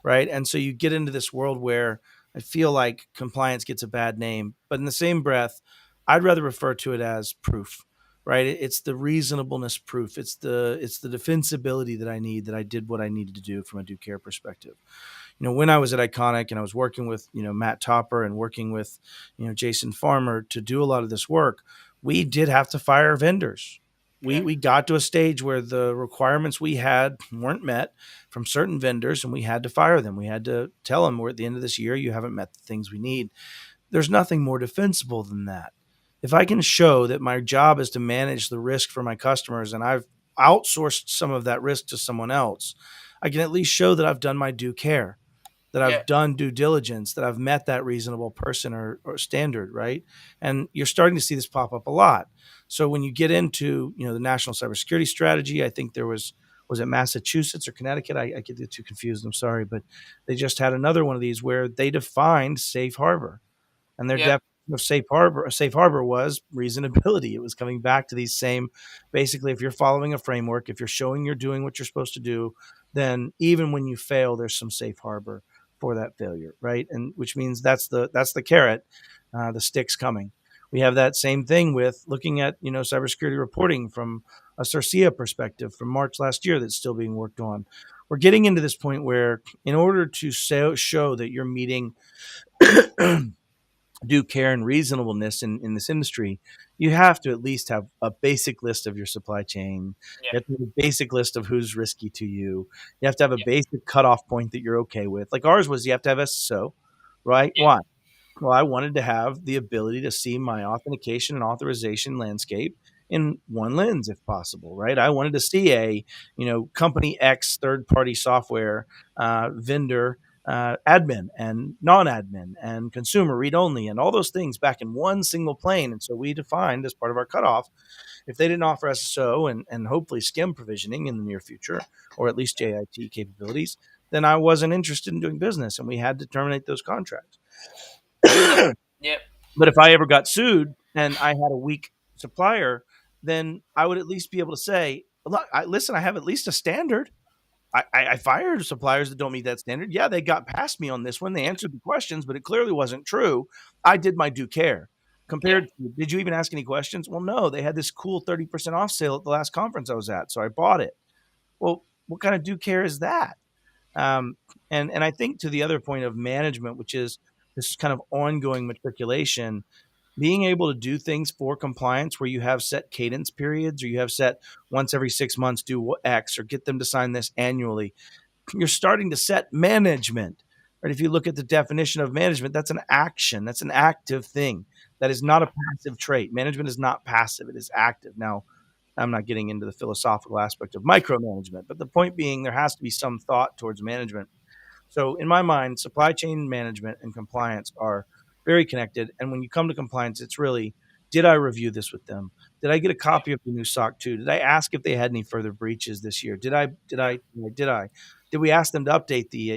right? And so you get into this world where I feel like compliance gets a bad name, but in the same breath, I'd rather refer to it as proof, right? It's the reasonableness proof. It's the defensibility that I need that I did what I needed to do from a due care perspective. When I was at Iconic and I was working with, Matt Topper and working with, Jason Farmer to do a lot of this work, we did have to fire vendors. We yeah, we got to a stage where the requirements we had weren't met from certain vendors and we had to fire them. We had to tell them we're at the end of this year, you haven't met the things we need. There's nothing more defensible than that. If I can show that my job is to manage the risk for my customers and I've outsourced some of that risk to someone else, I can at least show that I've done my due care, that Yeah. I've done due diligence, that I've met that reasonable person or standard, right? And you're starting to see this pop up a lot. So when you get into, the national cybersecurity strategy, I think there was it Massachusetts or Connecticut? I get the two confused. I'm sorry, but they just had another one of these where they defined safe harbor, and their Yeah. definition of safe harbor was reasonability. It was coming back to these same, basically, if you're following a framework, if you're showing you're doing what you're supposed to do, then even when you fail, there's some safe harbor for that failure, right? And which means that's the carrot, the stick's coming. We have that same thing with looking at cybersecurity reporting from a CERCIA perspective from March last year that's still being worked on. We're getting into this point where, in order to show that you're meeting due care and reasonableness in this industry, you have to at least have a basic list of your supply chain. Yeah. You have to have a basic list of who's risky to you. You have to have a Yeah. basic cutoff point that you're okay with. Like ours was, you have to have SSO, right? Yeah. Why? Well, I wanted to have the ability to see my authentication and authorization landscape in one lens, if possible, right? I wanted to see a, company X third party software vendor admin and non-admin and consumer read only and all those things back in one single plane. And so we defined as part of our cutoff, if they didn't offer SSO and hopefully SCIM provisioning in the near future, or at least JIT capabilities, then I wasn't interested in doing business, and we had to terminate those contracts. Yeah. But if I ever got sued and I had a weak supplier, then I would at least be able to say, look, listen, I have at least a standard. I fired suppliers that don't meet that standard. Yeah, they got past me on this one. They answered the questions, but it clearly wasn't true. I did my due care. Yeah. Compared to, did you even ask any questions? Well, no, they had this cool 30% off sale at the last conference I was at, so I bought it. Well, what kind of due care is that? Um, and I think, to the other point of management, which is this kind of ongoing matriculation, being able to do things for compliance where you have set cadence periods, or you have set once every 6 months do X, or get them to sign this annually, you're starting to set management. Right? If you look at the definition of management, that's an action, that's an active thing. That is not a passive trait. Management is not passive, it is active. Now, I'm not getting into the philosophical aspect of micromanagement, but the point being, there has to be some thought towards management. So, in my mind, supply chain management and compliance are very connected. And when you come to compliance, it's really, did I review this with them? Did I get a Yeah. copy of the new SOC 2? Did I ask if they had any further breaches this year? Did I? Did Yeah. I? Did I? Did we ask them to update the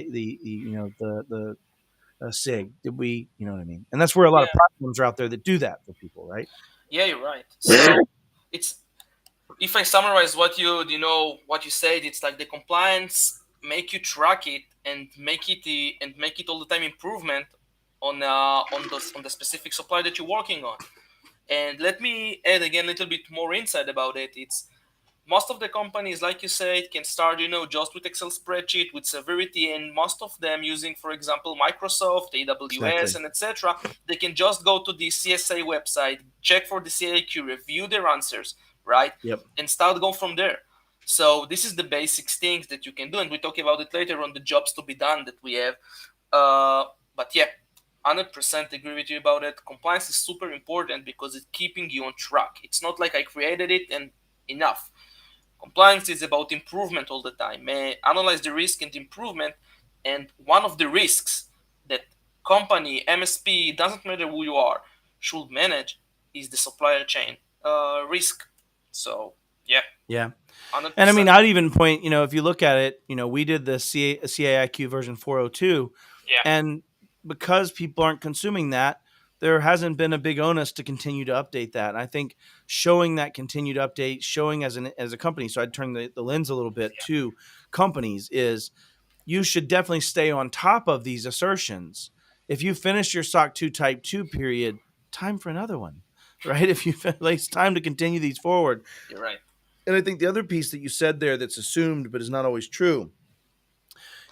SIG? Did we? You know what I mean? And that's where a lot of Yeah. platforms are out there that do that for people, right? Yeah. You're right. So it's, if I summarize what you said, it's like the compliance make you track it and make it all the time improvement on the specific supply that you're working on. And let me add again a little bit more insight about it. It's most of the companies, like you said, can start just with Excel spreadsheet with severity, and most of them using, for example, Microsoft, AWS, Exactly. and etc. They can just go to the CSA website, check for the CAIQ, review their answers, right, Yep. and start go from there. So this is the basic things that you can do, and we talk about it later on the jobs to be done that we have. But yeah, 100% agree with you about it. Compliance is super important because it's keeping you on track. It's not like I created it and enough. Compliance is about improvement all the time. Analyze the risk and improvement. And one of the risks that company, MSP, doesn't matter who you are, should manage is the supplier chain risk. So yeah, Yeah. And I mean, 100%. I'd even point, if you look at it, we did the CAIQ version 402, Yeah, and because people aren't consuming that, there hasn't been a big onus to continue to update that. And I think showing that continued update, showing as a company, so I'd turn the lens a little bit to companies, is you should definitely stay on top of these assertions. If you finish your SOC 2 Type 2 period, time for another one, right? If you like, it's time to continue these forward. you're right. And I think the other piece that you said there that's assumed but is not always true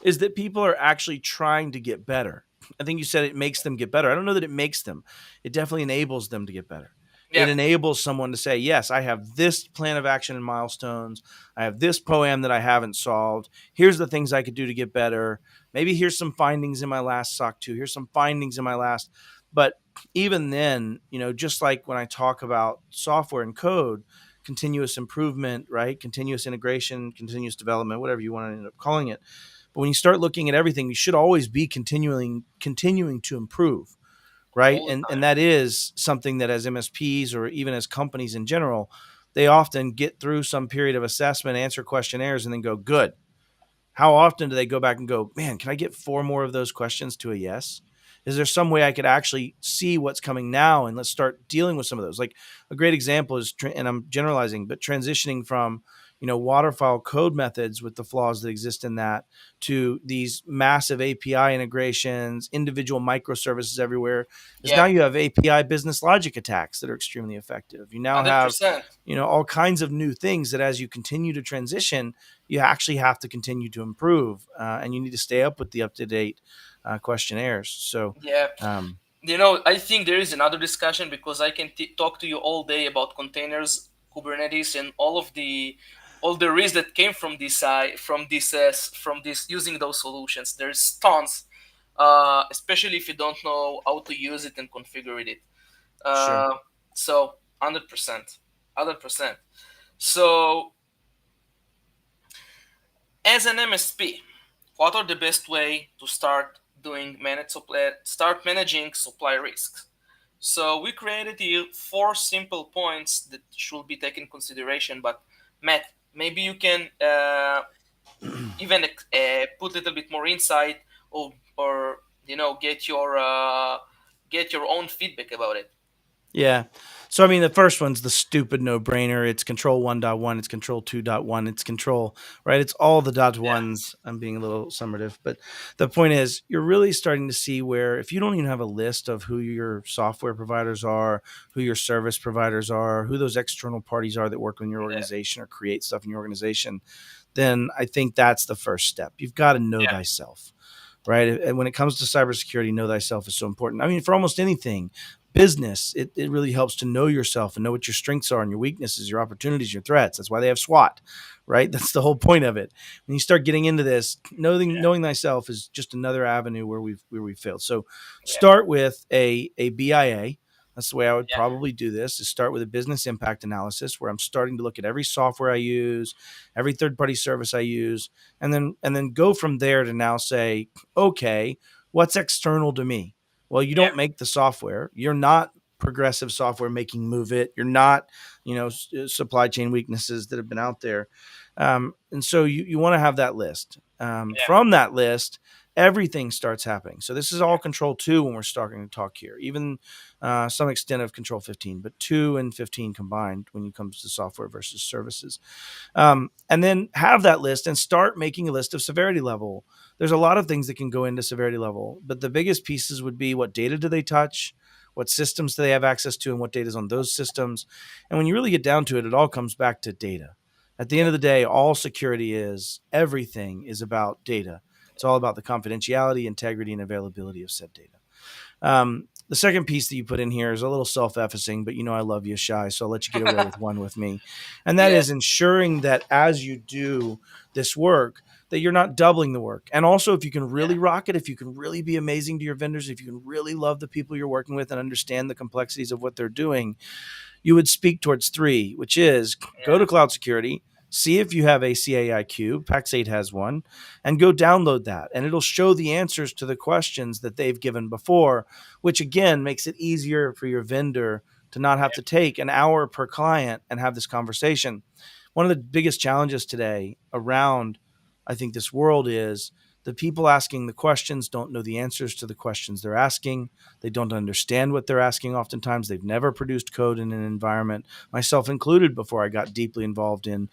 is that people are actually trying to get better. I think you said it makes them get better. I don't know that it makes them. It definitely enables them to get better. It Yeah, enables someone to say, yes, I have this plan of action and milestones. I have this POAM that I haven't solved. Here's the things I could do to get better. Maybe here's some findings in my last SOC 2. Here's some findings in my last. But even then, just like when I talk about software and code, continuous improvement, right? Continuous integration, continuous development, whatever you want to end up calling it, But when you start looking at everything, you should always be continuing to improve, right? all the And time. that is something that as MSPs or even as companies in general, they often get through some period of assessment, answer questionnaires, and then go, good. How often do they go back and go, man, can I get four more of those questions to a yes? Is there some way I could actually see what's coming now and let's start dealing with some of those? Like a great example is, and I'm generalizing, but transitioning from waterfall code methods with the flaws that exist in that to these massive API integrations, individual microservices everywhere. Is Yeah, now you have API business logic attacks that are extremely effective. You now have 100%. all kinds of new things that as you continue to transition, you actually have to continue to improve, and you need to stay up with the up to date questionnaires. So, Yeah. um, I think there is another discussion because I can talk to you all day about containers, Kubernetes, and all the risks that came from this using those solutions. There's tons, especially if you don't know how to use it and configure it. sure. Uh, so 100%, 100%. So as an MSP, what are the best way to start managing supply risks? So we created here four simple points that should be taken in consideration. But Matt, maybe you can even put a little bit more insight, or get your own feedback about it. Yeah. So I mean, the first one's the stupid no-brainer. It's control 1.1, it's control 2.1, it's control, right? It's all the dot Yeah, ones. I'm being a little summative, but the point is you're really starting to see where if you don't even have a list of who your software providers are, who your service providers are, who those external parties are that work in your yeah, organization or create stuff in your organization, then I think that's the first step. You've got to know yeah, thyself, right? And when it comes to cybersecurity, know thyself is so important. I mean, for almost anything, business, it really helps to know yourself and know what your strengths are and your weaknesses, your opportunities, your threats. That's why they have SWAT, right? That's the whole point of it. When you start getting into this, knowing thyself is just another avenue where we failed. So yeah, start with a BIA. That's the way I would yeah, probably do this, is start with a business impact analysis where I'm starting to look at every software I use, every third-party service I use, and then go from there to now say, okay, what's external to me? Well, you yeah, don't make the software. You're not progressive software making Move It. You're not, supply chain weaknesses that have been out there. And so you want to have that list. yeah, From that list, everything starts happening. So this is all yeah, control 2 when we're starting to talk here, even some extent of control 15, but 2 and 15 combined when it comes to software versus services. And then have that list and start making a list of severity level. There's a lot of things that can go into severity level, but the biggest pieces would be what data do they touch, what systems do they have access to, and what data is on those systems. And when you really get down to it, it all comes back to data. At the end yeah, of the day, all security is everything is about data. It's all about the confidentiality, integrity, and availability of said data. The second piece that you put in here is a little self-effacing, but I love you, Shy, so I'll let you get away with one with me. And that yeah, is ensuring that as you do this work, that you're not doubling the work. And also, if you can yeah, really rock it, if you can really be amazing to your vendors, if you can really love the people you're working with and understand the complexities of what they're doing, you would speak towards three, which is go yeah, to cloud security, see if you have a CAIQ, PAX8 has one, and go download that. And it'll show the answers to the questions that they've given before, which again makes it easier for your vendor to not have yeah, to take an hour per client and have this conversation. One of the biggest challenges today around, I think, this world is the people asking the questions don't know the answers to the questions they're asking. They don't understand what they're asking. Oftentimes, they've never produced code in an environment, myself included, before I got deeply involved in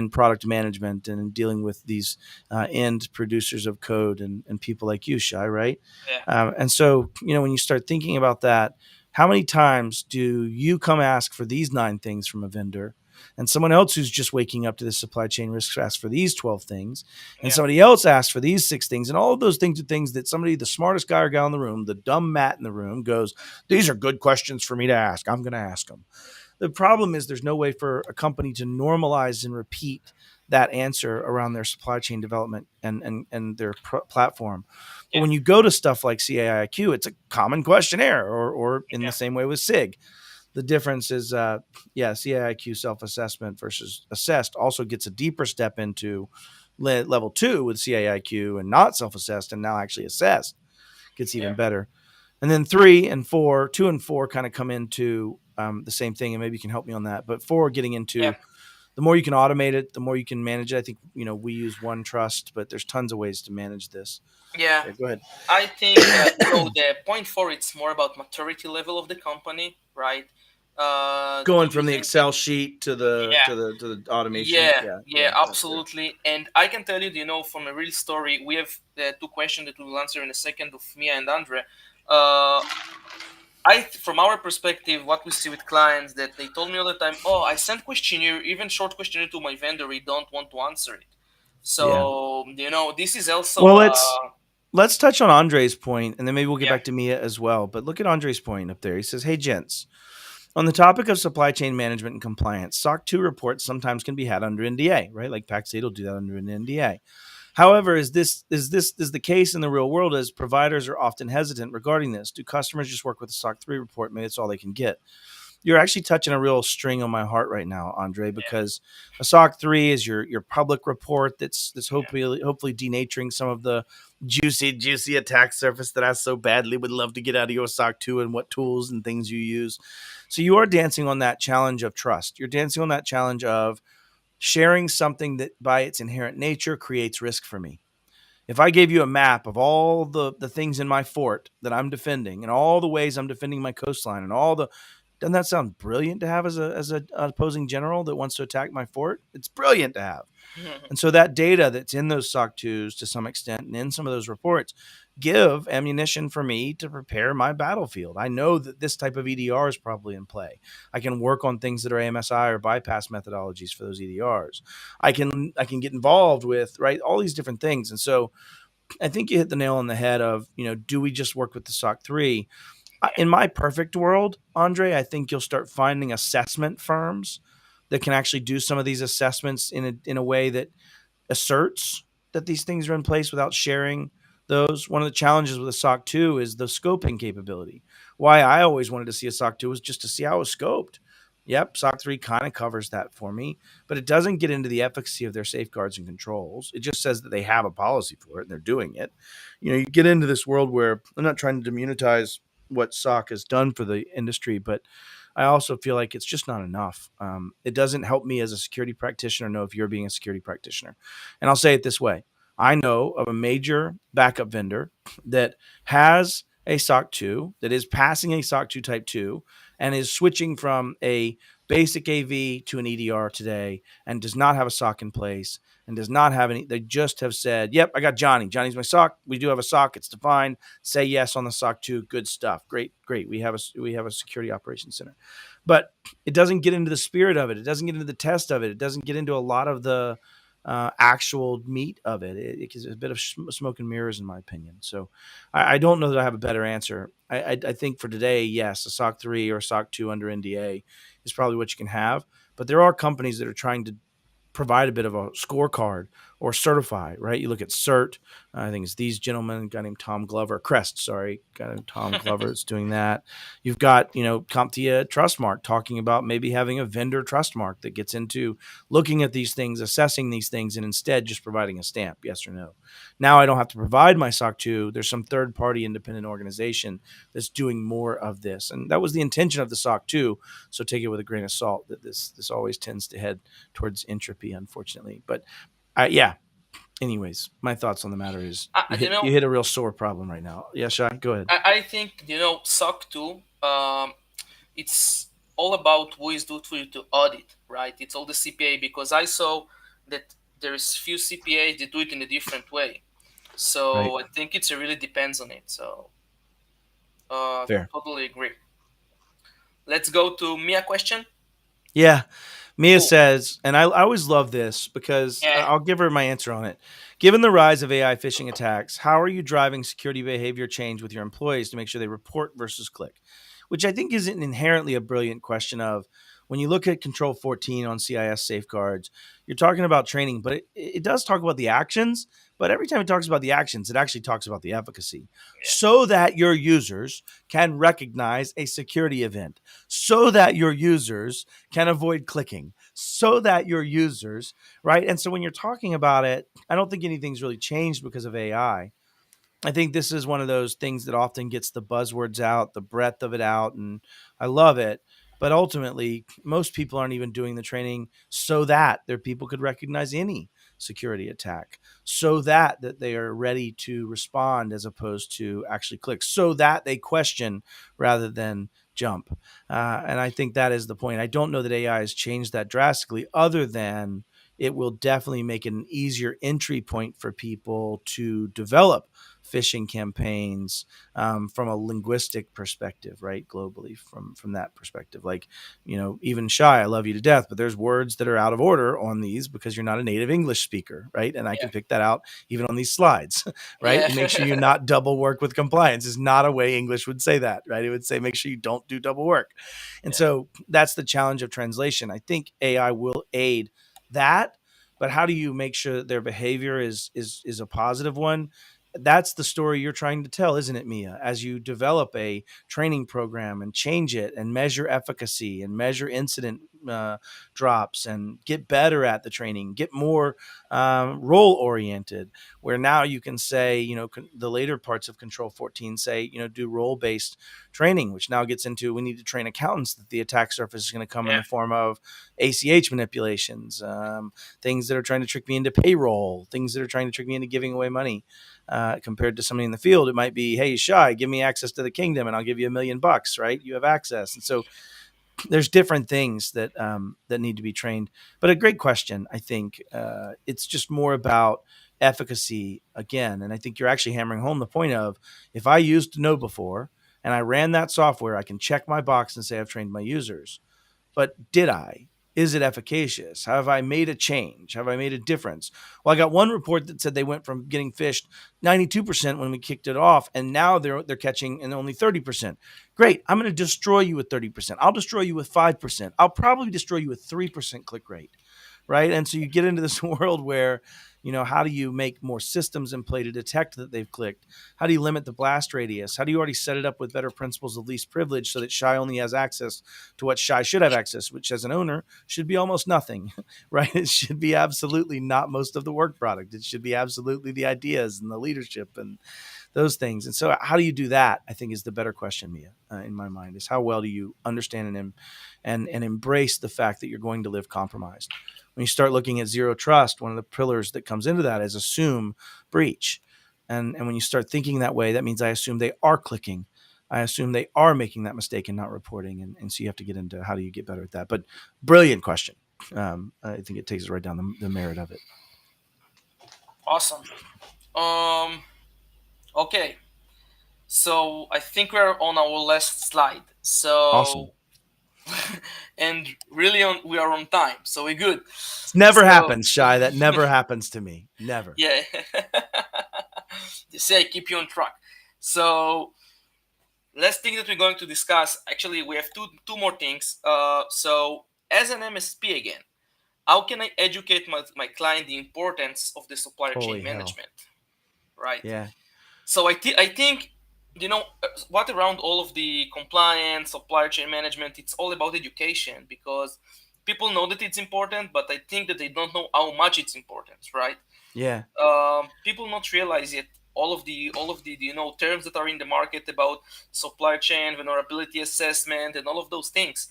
product management and in dealing with these end producers of code and people like you, Shai, right? yeah, And so, when you start thinking about that, how many times do you come ask for these 9 things from a vendor? And someone else who's just waking up to the supply chain risks asks for these 12 things, and yeah, somebody else asks for these 6 things, and all of those things are things that somebody, the smartest guy or gal in the room, the dumb Matt in the room, goes, "These are good questions for me to ask. I'm going to ask them." The problem is there's no way for a company to normalize and repeat that answer around their supply chain development and their platform. But yeah, when you go to stuff like CAIQ, it's a common questionnaire, or in the yeah, same way with SIG. The difference is, CAIQ self assessment versus assessed also gets a deeper step into level 2 with CAIQ and not self-assessed and now actually assessed gets Yeah. even better. And then 3 and 4, 2 and 4 kind of come into the same thing, and maybe you can help me on that. But 4 getting Yeah. into the more you can automate it, the more you can manage it. I think we use One Trust, but there's tons of ways to manage this. Yeah. Yeah, go ahead. I think the point four, it's more about maturity level of the company, right? Going from the Using it. Excel sheet to the Yeah. to the to the automation. Yeah, Yeah, yeah, yeah, that's fair. absolutely. And I can tell you, from a real story, we have the two questions that we will answer in a second of Mia and Andre. Uh, from our perspective, what we see with clients that they told me all the time, oh, I sent questionnaire, even short questionnaire to my vendor, he don't want to answer it. Yeah. So, this is also, Well, let's touch on Andre's point, and then maybe we'll get yeah, back to Mia as well. But look at Andre's point up there. He says, "Hey, gents, on the topic of supply chain management and compliance, SOC 2 reports sometimes can be had under NDA, right? Like Pax8 will do that under an NDA. However, is the case in the real world? As providers are often hesitant regarding this. Do customers just work with a SOC 3 report? Maybe it's all they can get." You're actually touching a real string on my heart right now, Andre, because a SOC 3 is your public report that's hopefully denaturing some of the juicy attack surface that I so badly would love to get out of your SOC 2 and what tools and things you use. So you are dancing on that challenge of trust. You're dancing on that challenge of sharing something that by its inherent nature creates risk for me. If I gave you a map of all the things in my fort that I'm defending and all the ways I'm defending my coastline and all the, doesn't that sound brilliant to have as a opposing general that wants to attack my fort? It's brilliant to have. yeah. And so that data that's in those SOC 2s to some extent and in some of those reports give ammunition for me to prepare my battlefield. I know that this type of EDR is probably in play. I can work on things that are AMSI or bypass methodologies for those EDRs. I can get involved with, right, all these different things. And so I think you hit the nail on the head of, do we just work with the SOC 3? In my perfect world, Andre, I think you'll start finding assessment firms that can actually do some of these assessments in a way that asserts that these things are in place without sharing those. One of the challenges with a SOC 2 is the scoping capability. Why I always wanted to see a SOC 2 was just to see how it was scoped. Yep, SOC 3 kind of covers that for me, but it doesn't get into the efficacy of their safeguards and controls. It just says that they have a policy for it and they're doing it. You get into this world where I'm not trying to demonetize what SOC has done for the industry, but I also feel like it's just not enough. It doesn't help me as a security practitioner know if you're being a security practitioner. And I'll say it this way. I know of a major backup vendor that has a SOC 2 that is passing a SOC 2 type 2 and is switching from a basic AV to an EDR today and does not have a SOC in place and does not have any. They just have said, yep, I got Johnny. Johnny's my SOC. We do have a SOC. It's defined. Say yes on the SOC 2. Good stuff. Great, great. We have a security operations center. But it doesn't get into the spirit of it. It doesn't get into the test of it. It doesn't get into a lot of the actual meat of it. It's a bit of smoke and mirrors, in my opinion. So I don't know that I have a better answer. I think for today, yes, a SOC 3 or a SOC 2 under NDA is probably what you can have. But there are companies that are trying to provide a bit of a scorecard or certify, right? You look at CERT. I think it's these gentlemen, a guy named Tom Glover, Crest, sorry, guy named Tom Glover is doing that. You've got, CompTIA Trustmark talking about maybe having a vendor trustmark that gets into looking at these things, assessing these things, and instead just providing a stamp, yes or no. Now I don't have to provide my SOC 2. There's some third-party independent organization that's doing more of this. And that was the intention of the SOC 2. So take it with a grain of salt that this always tends to head towards entropy, unfortunately. But yeah. Anyways, my thoughts on the matter is I, you you hit know, you hit a real sore problem right now. Yeah, Shai, go ahead. I think SOC 2. It's all about who is due for you to audit, right? It's all the CPA because I saw that there is few CPAs that do it in a different way. Right. So I think it really depends on it. So Fair. totally agree. Let's go to Mia question. Yeah. Mia Cool. says, and I always love this because Yeah. I'll give her my answer on it. Given the rise of AI phishing attacks, how are you driving security behavior change with your employees to make sure they report versus click? Which I think isn't inherently a brilliant question of when you look at Control 14 on CIS safeguards, you're talking about training, but it does talk about the actions. But every time it talks about the actions, it actually talks about the efficacy Yeah. so that your users can recognize a security event, so that your users can avoid clicking, so that your users, right? And so when you're talking about it, I don't think anything's really changed because of I think this is one of those things that often gets the buzzwords out, the breadth of it out, and I love it. But ultimately, most people aren't even doing the training so that their people could recognize any security attack, so that they are ready to respond as opposed to actually click, so that they question rather than jump. And I think that is the point. I don't know that AI has changed that drastically, other than it will definitely make it an easier entry point for people to develop phishing campaigns from a linguistic perspective, right? Globally, from that perspective, like, even shy, I love you to death, but there's words that are out of order on these because you're not a native English speaker, right? And I Yeah. can pick that out even on these slides, right? Yeah. And make sure you not double work with compliance is not a way English would say that, right? It would say make sure you don't do double work, and Yeah. so that's the challenge of translation. I think AI will aid that, but how do you make sure that their behavior is a positive one? That's the story you're trying to tell, isn't it, Mia? As you develop a training program and change it and measure efficacy and measure incident drops and get better at the training, get more role oriented, where now you can say, the later parts of Control 14 say, do role based training, which now gets into we need to train accountants that the attack surface is going to come in Yeah. the form of ACH manipulations, things that are trying to trick me into payroll, things that are trying to trick me into giving away money. Compared to somebody in the field, it might be, hey, shy, give me access to the kingdom, and I'll give you $1 million. Right? You have access, and so there's different things that need to be trained. But a great question. I think it's just more about efficacy again, and I think you're actually hammering home the point of if I used to know before and I ran that software, I can check my box and say I've trained my users. But did I? Is it efficacious? Have I made a change? Have I made a difference? Well, I got one report that said they went from getting fished 92% when we kicked it off, and now they're catching in only 30%. Great. I'm going to destroy you with 30%. I'll destroy you with 5%. I'll probably destroy you with 3% click rate. Right. And so you get into this world where, how do you make more systems in play to detect that they've clicked? How do you limit the blast radius? How do you already set it up with better principles of least privilege so that shy only has access to what shy should have access, which as an owner should be almost nothing, right? It should be absolutely not most of the work product. It should be absolutely the ideas and the leadership and those things. And so, how do you do that? I think is the better question, Mia, in my mind, is how well do you understand and embrace the fact that you're going to live compromised. When you start looking at zero trust, one of the pillars that comes into that is assume breach. And when you start thinking that way, that means I assume they are clicking. I assume they are making that mistake and not reporting. And so you have to get into how do you get better at that. But brilliant question. I think it takes us right down the merit of it. Awesome. Um. Okay. So I think we're on our last slide. Awesome. So and really we are on time, so we're good. It's never So happens, Shy. That never happens to me. Never. yeah, they say keep you on track. So last thing that we're going to discuss. Actually, we have two more things. So as an MSP again, how can I educate my client the importance of the supplier chain Holy hell. management? Right. Yeah. So I think what around all of the compliance, supplier chain management, it's all about education because people know that it's important, but I think that they don't know how much it's important, right? Yeah. People not realize yet all of the terms that are in the market about supply chain vulnerability assessment and all of those things.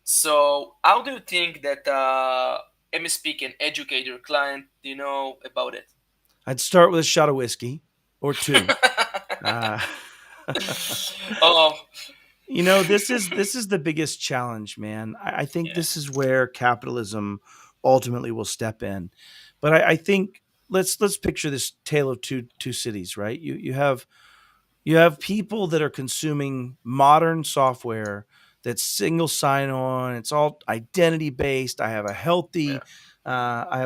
So how do you think that MSP can educate your client, about it? I'd start with a shot of whiskey or two. Uh, Oh, this is the biggest challenge, man. I think yeah, this is where capitalism ultimately will step in. But I think let's picture this tale of two cities, right? You have people that are consuming modern software that's single sign-on. It's all identity based. yeah, I have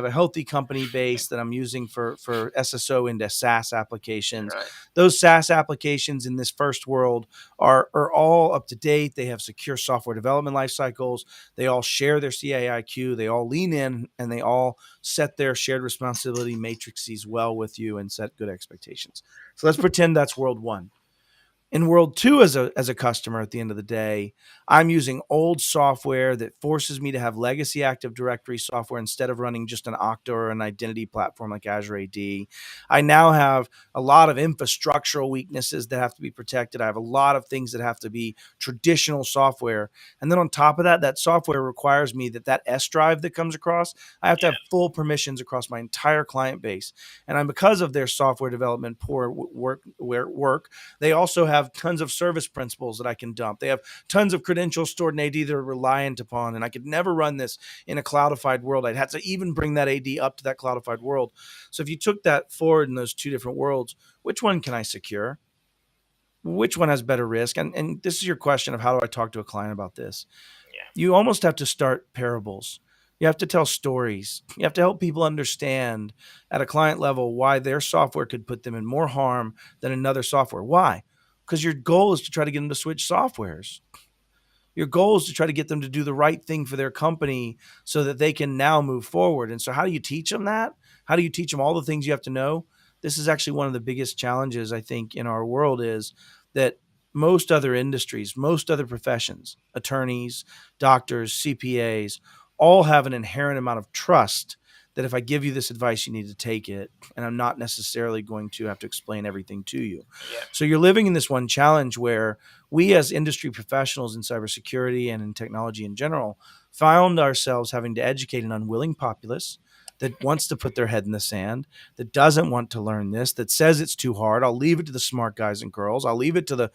a healthy company base that I'm using for SSO into SaaS applications. right, Those SaaS applications in this first world are all up to date. They have secure software development life cycles. They all share their CAIQ. They all lean in and they all set their shared responsibility matrices well with you and set good expectations. So let's pretend that's world one. In world two, as a customer, at the end of the day, I'm using old software that forces me to have legacy Active Directory software instead of running just an Okta or an identity platform like Azure AD. I now have a lot of infrastructural weaknesses that have to be protected. I have a lot of things that have to be traditional software. And then on top of that, that software requires me that S drive that comes across, I have to have Yeah, full permissions across my entire client base. And I'm, because of their software development poor work, they also have tons of service principals that I can dump. They have tons of credentials stored in AD that are reliant upon, and I could never run this in a cloudified world. I'd have to even bring that AD up to that cloudified world. So if you took that forward in those two different worlds, which one can I secure? Which one has better risk? And this is your question of how do I talk to a client about this? yeah, You almost have to start parables. You have to tell stories. You have to help people understand at a client level why their software could put them in more harm than another software. Why? Because your goal is to try to get them to switch softwares. Your goal is to try to get them to do the right thing for their company so that they can now move forward. And so, how do you teach them that? How do you teach them all the things you have to know? This is actually one of the biggest challenges, I think, in our world is that most other industries, most other professions, attorneys, doctors, CPAs, all have an inherent amount of trust that if I give you this advice, you need to take it. And I'm not necessarily going to have to explain everything to you. yeah, So you're living in this one challenge where we as industry professionals in cybersecurity and in technology in general found ourselves having to educate an unwilling populace that wants to put their head in the sand, that doesn't want to learn this, that says it's too hard. I'll leave it to the smart guys and girls. I'll leave it to the,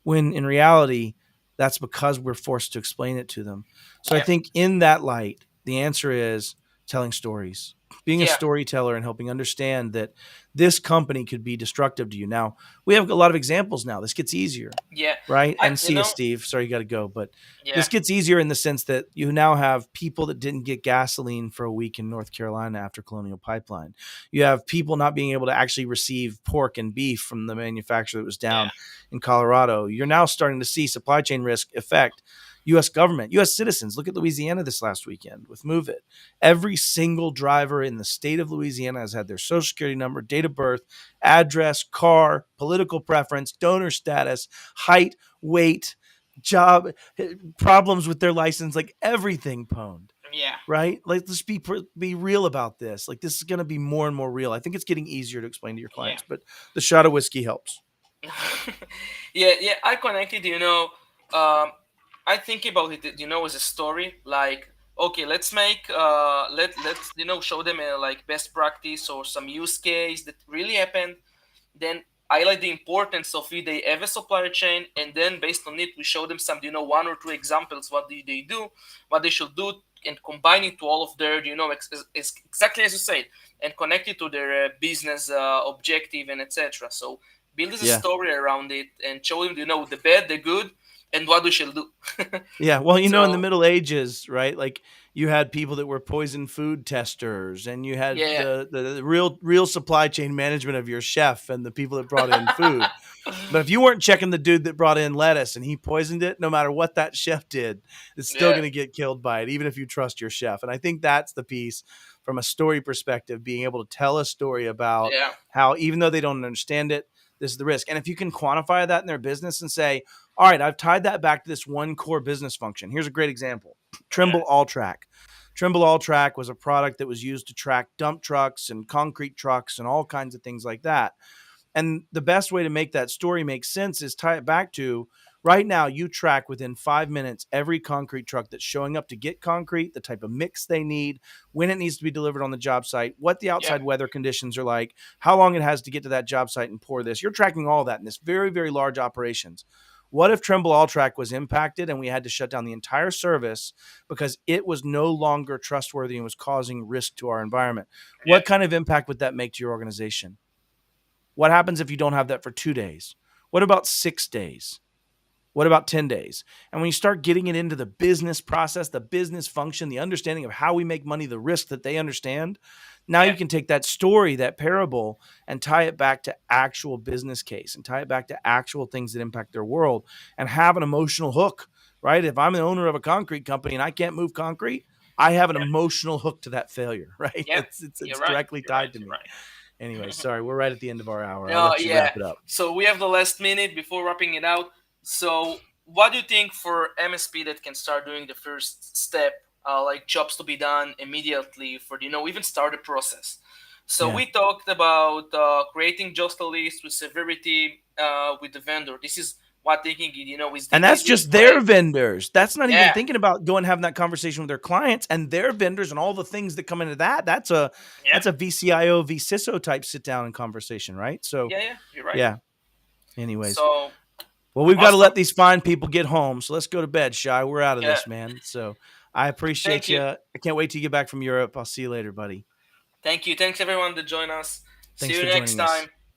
when in reality, that's because we're forced to explain it to them. So I yeah, think in that light, the answer is telling stories, being a yeah, storyteller and helping understand that this company could be destructive to you. Now, we have a lot of examples now. This gets easier, yeah. right? I, And you see you, know, Steve. Sorry, you got to go. But yeah, this gets easier in the sense that you now have people that didn't get gasoline for a week in North Carolina after Colonial Pipeline. You have people not being able to actually receive pork and beef from the manufacturer that was yeah, down in Colorado. You're now starting to see supply chain risk affect U.S. government, U.S. citizens. Look at Louisiana this last weekend with Move It. Every single driver in the state of Louisiana has had their social security number, date of birth, address, car, political preference, donor status, height, weight, job, problems with their license, like everything pwned. yeah, Right? Like, let's be real about this. Like, this is going to be more and more real. I think it's getting easier to explain to your yeah. clients, but the shot of whiskey helps. Yeah, yeah. I connected. I think about it. As a story. Like, okay, let's show them a like best practice or some use case that really happened. Then highlight the importance of it. They have a supplier chain, and then based on it, we show them some one or two examples. What do they do? What they should do, and combine it to all of their exactly as you said, and connect it to their business objective and etc. So build a Yeah. story around it and show them the bad, the good, and what we shall do. Yeah, well, in the So Middle Ages, right? Like you had people that were poison food testers, and you had yeah, the real supply chain management of your chef and the people that brought in food. But if you weren't checking the dude that brought in lettuce and he poisoned it, no matter what that chef did, it's still yeah, going to get killed by it, even if you trust your chef. And I think that's the piece from a story perspective, being able to tell a story about yeah, how, even though they don't understand it, this is the risk. And if you can quantify that in their business and say, all right, I've tied that back to this one core business function. Here's a great example. yeah, Trimble All Track. Trimble All Track was a product that was used to track dump trucks and concrete trucks and all kinds of things like that. And the best way to make that story make sense is tie it back to right now, you track within 5 minutes every concrete truck that's showing up to get concrete, the type of mix they need, when it needs to be delivered on the job site, what the yeah, outside weather conditions are like, how long it has to get to that job site and pour this. You're tracking all that in this very, very large operations. What if Trimble All Track was impacted and we had to shut down the entire service because it was no longer trustworthy and was causing risk to our environment? yeah, What kind of impact would that make to your organization? What happens if you don't have that for 2 days? What about 6 days? What about 10 days? And when you start getting it into the business process, the business function, the understanding of how we make money, the risk that they understand, now yeah, you can take that story, that parable, and tie it back to actual business case and tie it back to actual things that impact their world and have an emotional hook, right? If I'm the owner of a concrete company and I can't move concrete, I have an yeah, emotional hook to that failure, right? yeah. It's You're right. directly You're right. tied to You're me. right. Anyway, sorry, we're right at the end of our hour. I'll No, let you yeah. wrap it up. So we have the last minute before wrapping it out. So what do you think for MSP that can start doing the first step, like jobs to be done immediately for even start the process? So Yeah. we talked about creating just a list with severity with the vendor. This is what thinking it, is the And that's easiest just way. their vendors. That's not even Yeah, thinking about going and having that conversation with their clients and their vendors and all the things that come into that. yeah, That's a VCIO, VCISO type sit down and conversation, right? So yeah, yeah. You're right. yeah. Anyways. So Well, we've got to awesome. let these fine people get home. So let's go to bed, Shy. We're out of Yeah. this, man. So I appreciate Thank you. you. I can't wait to get back from Europe. I'll see you later, buddy. Thank you. Thanks everyone to join us. See Thanks you for next joining us. time.